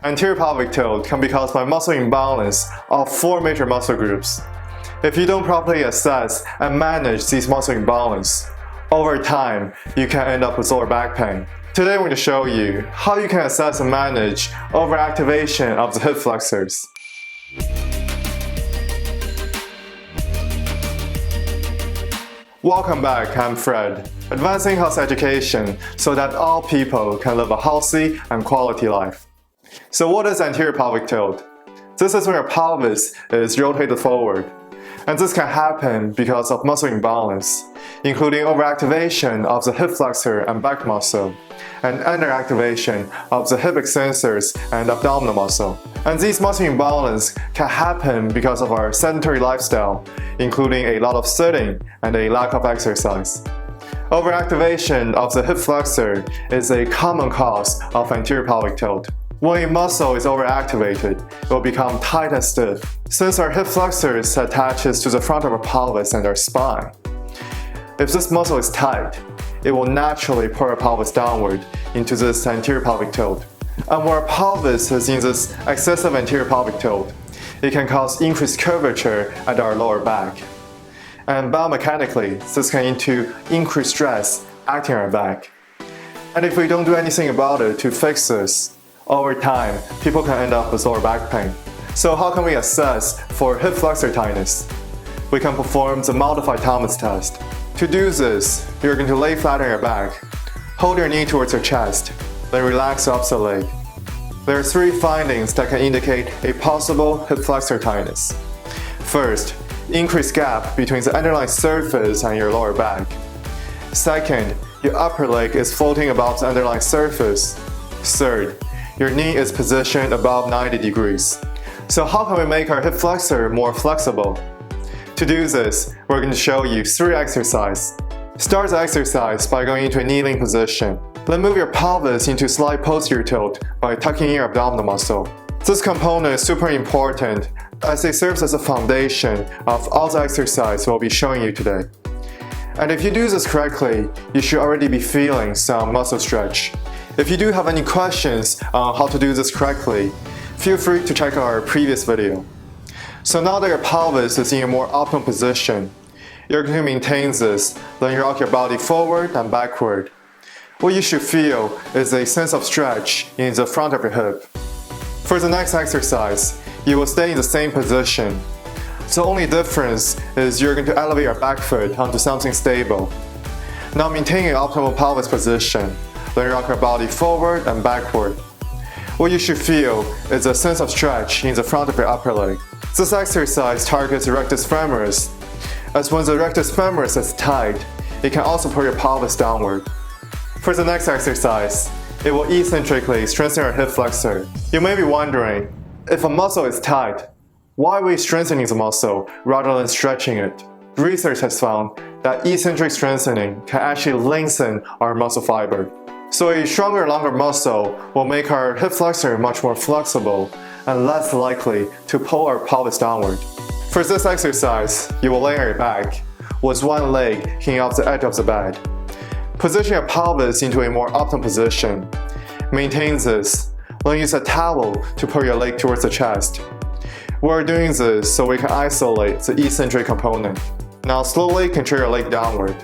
Anterior pelvic tilt can be caused by muscle imbalance of 4 major muscle groups. If you don't properly assess and manage these muscle imbalance, over time, you can end up with lower back pain. Today I'm going to show you how you can assess and manage overactivation of the hip flexors. Welcome back, I'm Fred, advancing health education so that all people can live a healthy and quality life. So what is anterior pelvic tilt? This is when your pelvis is rotated forward. And this can happen because of muscle imbalance, including overactivation of the hip flexor and back muscle, and underactivation of the hip extensors and abdominal muscle. And these muscle imbalance can happen because of our sedentary lifestyle, including a lot of sitting and a lack of exercise. Overactivation of the hip flexor is a common cause of anterior pelvic tilt. When a muscle is overactivated, it will become tight and stiff. Since our hip flexors attaches to the front of our pelvis and our spine, if this muscle is tight, it will naturally pull our pelvis downward into this anterior pelvic tilt. And when our pelvis is in this excessive anterior pelvic tilt, it can cause increased curvature at our lower back. And biomechanically, this can lead to increased stress acting on our back. And if we don't do anything about it to fix this, over time, people can end up with lower back pain. So how can we assess for hip flexor tightness? We can perform the modified Thomas test. To do this, you're going to lay flat on your back, hold your knee towards your chest, then relax your opposite leg. There are 3 findings that can indicate a possible hip flexor tightness. First, increased gap between the underlying surface and your lower back. Second, your upper leg is floating above the underlying surface. Third, your knee is positioned above 90 degrees. So how can we make our hip flexor more flexible? To do this, we're going to show you 3 exercises. Start the exercise by going into a kneeling position. Then move your pelvis into slight posterior tilt by tucking in your abdominal muscle. This component is super important as it serves as a foundation of all the exercises we'll be showing you today. And if you do this correctly, you should already be feeling some muscle stretch. If you do have any questions on how to do this correctly, feel free to check out our previous video. So now that your pelvis is in a more optimal position, you're going to maintain this, then you rock your body forward and backward. What you should feel is a sense of stretch in the front of your hip. For the next exercise, you will stay in the same position. The only difference is you're going to elevate your back foot onto something stable. Now maintain an optimal pelvis position. Then rock your body forward and backward. What you should feel is a sense of stretch in the front of your upper leg. This exercise targets the rectus femoris, as when the rectus femoris is tight, it can also pull your pelvis downward. For the next exercise, it will eccentrically strengthen your hip flexor. You may be wondering, if a muscle is tight, why are we strengthening the muscle rather than stretching it? Research has found that eccentric strengthening can actually lengthen our muscle fiber. So a stronger, longer muscle will make our hip flexor much more flexible and less likely to pull our pelvis downward. For this exercise, you will lay on your back, with one leg hanging off the edge of the bed. Position your pelvis into a more optimal position. Maintain this, then use a towel to pull your leg towards the chest. We're doing this so we can isolate the eccentric component. Now slowly control your leg downward.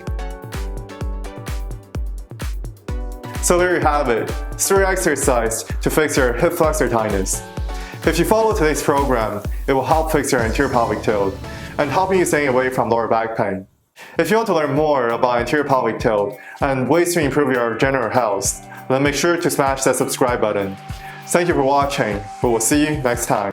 So there you have it, 3 exercises to fix your hip flexor tightness. If you follow today's program, it will help fix your anterior pelvic tilt and help you stay away from lower back pain. If you want to learn more about anterior pelvic tilt and ways to improve your general health, then make sure to smash that subscribe button. Thank you for watching. We will see you next time.